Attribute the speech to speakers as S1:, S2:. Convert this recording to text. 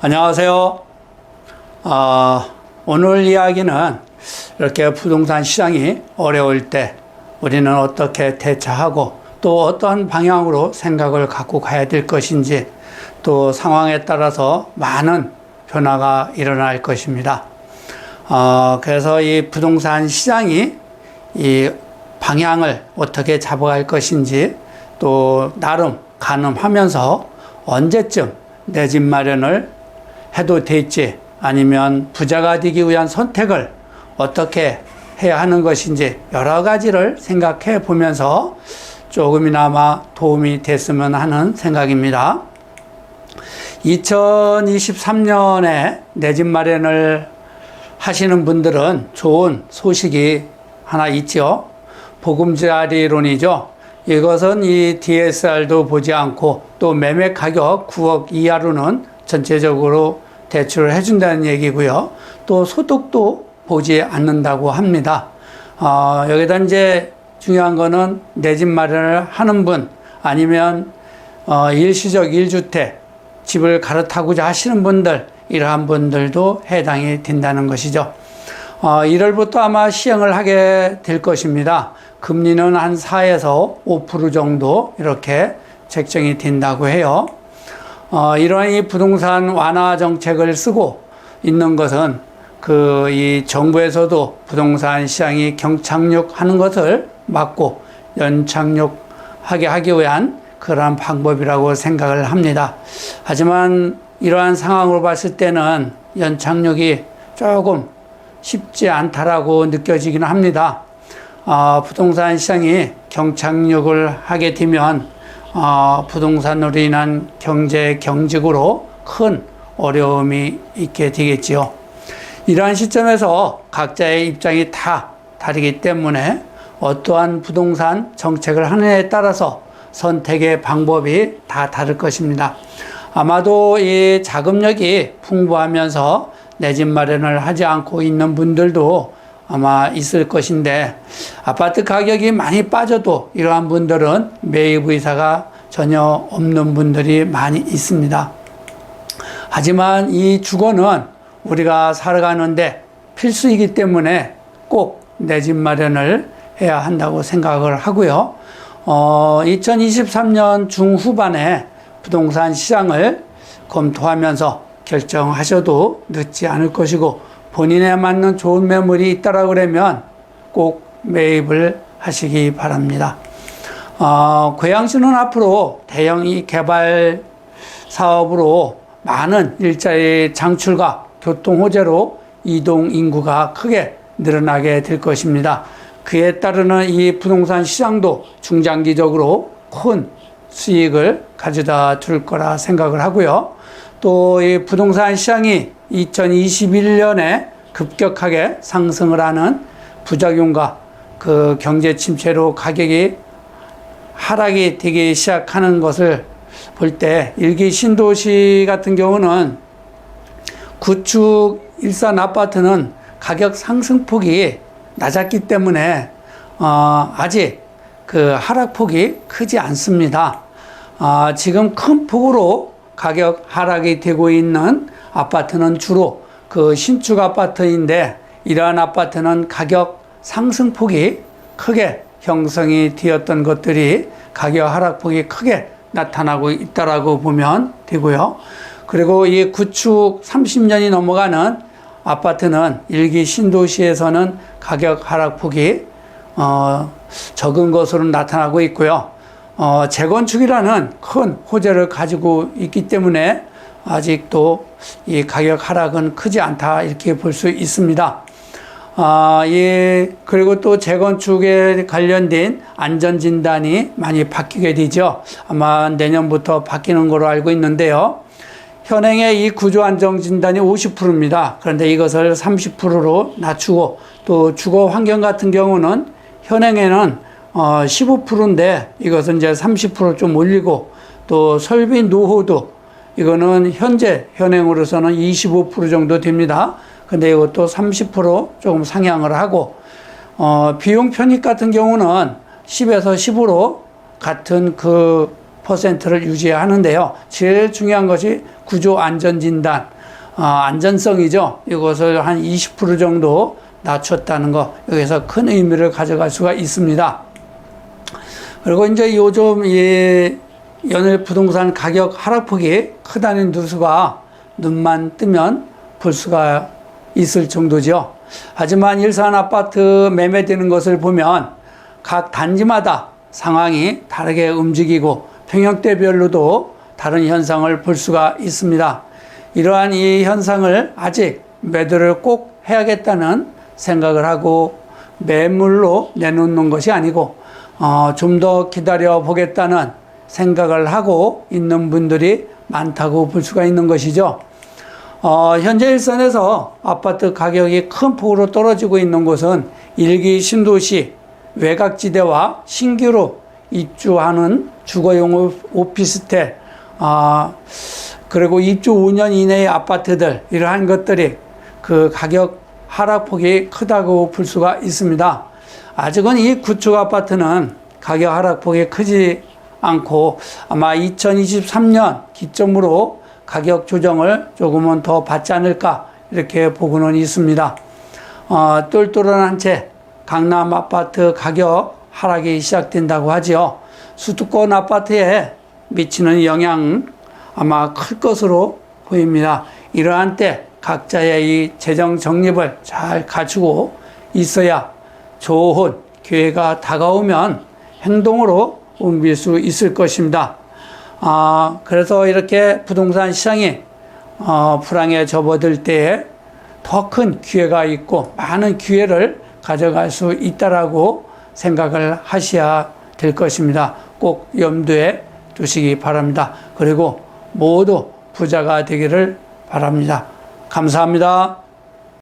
S1: 안녕하세요. 오늘 이야기는 이렇게 부동산 시장이 어려울 때 우리는 어떻게 대처하고 또 어떠한 방향으로 생각을 갖고 가야 될 것인지 또 상황에 따라서 많은 변화가 일어날 것입니다. 그래서 이 부동산 시장이 이 방향을 어떻게 잡아갈 것인지 또 나름 가늠하면서 언제쯤 내 집 마련을 해도 될지 아니면 부자가 되기 위한 선택을 어떻게 해야 하는 것인지 여러 가지를 생각해 보면서 조금이나마 도움이 됐으면 하는 생각입니다. 2023년에 내 집 마련을 하시는 분들은 좋은 소식이 하나 있죠. 보금자리론이죠. 이것은 이 DSR도 보지 않고 또 매매 가격 9억 이하로는 전체적으로 대출을 해준다는 얘기고요. 또 소득도 보지 않는다고 합니다. 여기다 이제 중요한 거는 내 집 마련을 하는 분 아니면 일시적 1주택 집을 갈아타고자 하시는 분들 이러한 분들도 해당이 된다는 것이죠. 1월부터 아마 시행을 하게 될 것입니다. 금리는 한 4에서 5% 정도 이렇게 책정이 된다고 해요. 이러한 이 부동산 완화 정책을 쓰고 있는 것은 이 정부에서도 부동산 시장이 경착륙하는 것을 막고 연착륙하게 하기 위한 그러한 방법이라고 생각을 합니다. 하지만 이러한 상황으로 봤을 때는 연착륙이 조금 쉽지 않다라고 느껴지긴 합니다. 부동산 시장이 경착륙을 하게 되면 부동산으로 인한 경직으로 큰 어려움이 있게 되겠지요. 이러한 시점에서 각자의 입장이 다 다르기 때문에 어떠한 부동산 정책을 하느냐에 따라서 선택의 방법이 다 다를 것입니다. 아마도 이 자금력이 풍부하면서 내 집 마련을 하지 않고 있는 분들도 아마 있을 것인데 아파트 가격이 많이 빠져도 이러한 분들은 매입 의사가 전혀 없는 분들이 많이 있습니다. 하지만 이 주거는 우리가 살아가는데 필수이기 때문에 꼭 내 집 마련을 해야 한다고 생각을 하고요. 2023년 중후반에 부동산 시장을 검토하면서 결정하셔도 늦지 않을 것이고 본인에 맞는 좋은 매물이 있다라고 그러면 꼭 매입을 하시기 바랍니다. 고양시는 앞으로 대형 개발 사업으로 많은 일자리 창출과 교통 호재로 이동 인구가 크게 늘어나게 될 것입니다. 그에 따르는 이 부동산 시장도 중장기적으로 큰 수익을 가져다 줄 거라 생각을 하고요. 또 이 부동산 시장이 2021년에 급격하게 상승을 하는 부작용과 그 경제 침체로 가격이 하락이 되기 시작하는 것을 볼 때 일기 신도시 같은 경우는 구축 일산 아파트는 가격 상승폭이 낮았기 때문에 아직 그 하락폭이 크지 않습니다. 지금 큰 폭으로 가격 하락이 되고 있는 아파트는 주로 그 신축 아파트인데 이러한 아파트는 가격 상승폭이 크게 형성이 되었던 것들이 가격 하락폭이 크게 나타나고 있다라고 보면 되고요. 그리고 이 구축 30년이 넘어가는 아파트는 일기 신도시에서는 가격 하락폭이 적은 것으로 나타나고 있고요. 재건축이라는 큰 호재를 가지고 있기 때문에 아직도 이 가격 하락은 크지 않다 이렇게 볼 수 있습니다. 그리고 또 재건축에 관련된 안전진단이 많이 바뀌게 되죠. 아마 내년부터 바뀌는 걸로 알고 있는데요. 현행의 이 구조안전진단이 50%입니다. 그런데 이것을 30%로 낮추고 또 주거 환경 같은 경우는 현행에는 15%인데 이것은 이제 30% 올리고 또 설비 노후도 이거는 현재 현행으로서는 25% 정도 됩니다. 근데 이것도 30% 조금 상향을 하고 비용 편익 같은 경우는 10에서 15로 같은 그 퍼센트를 유지하는데요. 제일 중요한 것이 구조 안전 진단. 안전성이죠. 이것을 한 20% 정도 낮췄다는 거, 여기서 큰 의미를 가져갈 수가 있습니다. 그리고 이제 요즘 이 연일 부동산 가격 하락폭이 크다는 뉴스가 눈만 뜨면 볼 수가 있을 정도죠. 하지만 일산 아파트 매매되는 것을 보면 각 단지마다 상황이 다르게 움직이고 평형대별로도 다른 현상을 볼 수가 있습니다. 이러한 이 현상을 아직 매도를 꼭 해야겠다는 생각을 하고 매물로 내놓는 것이 아니고 좀 더 기다려 보겠다는 생각을 하고 있는 분들이 많다고 볼 수가 있는 것이죠. 현재 일선에서 아파트 가격이 큰 폭으로 떨어지고 있는 곳은 일기 신도시, 외곽지대와 신규로 입주하는 주거용 오피스텔, 그리고 입주 5년 이내의 아파트들, 이러한 것들이 그 가격 하락폭이 크다고 볼 수가 있습니다. 아직은 이 구축 아파트는 가격 하락폭이 크지 않고 아마 2023년 기점으로 가격 조정을 조금은 더 받지 않을까 이렇게 보고는 있습니다. 똘똘한 채 강남 아파트 가격 하락이 시작된다고 하지요. 수도권 아파트에 미치는 영향 아마 클 것으로 보입니다. 이러한 때 각자의 이 재정 적립을 잘 갖추고 있어야 좋은 기회가 다가오면 행동으로 옮길 수 있을 것입니다. 그래서 이렇게 부동산 시장이 불황에 접어들 때에 더 큰 기회가 있고 많은 기회를 가져갈 수 있다라고 생각을 하셔야 될 것입니다. 꼭 염두에 두시기 바랍니다. 그리고 모두 부자가 되기를 바랍니다. 감사합니다.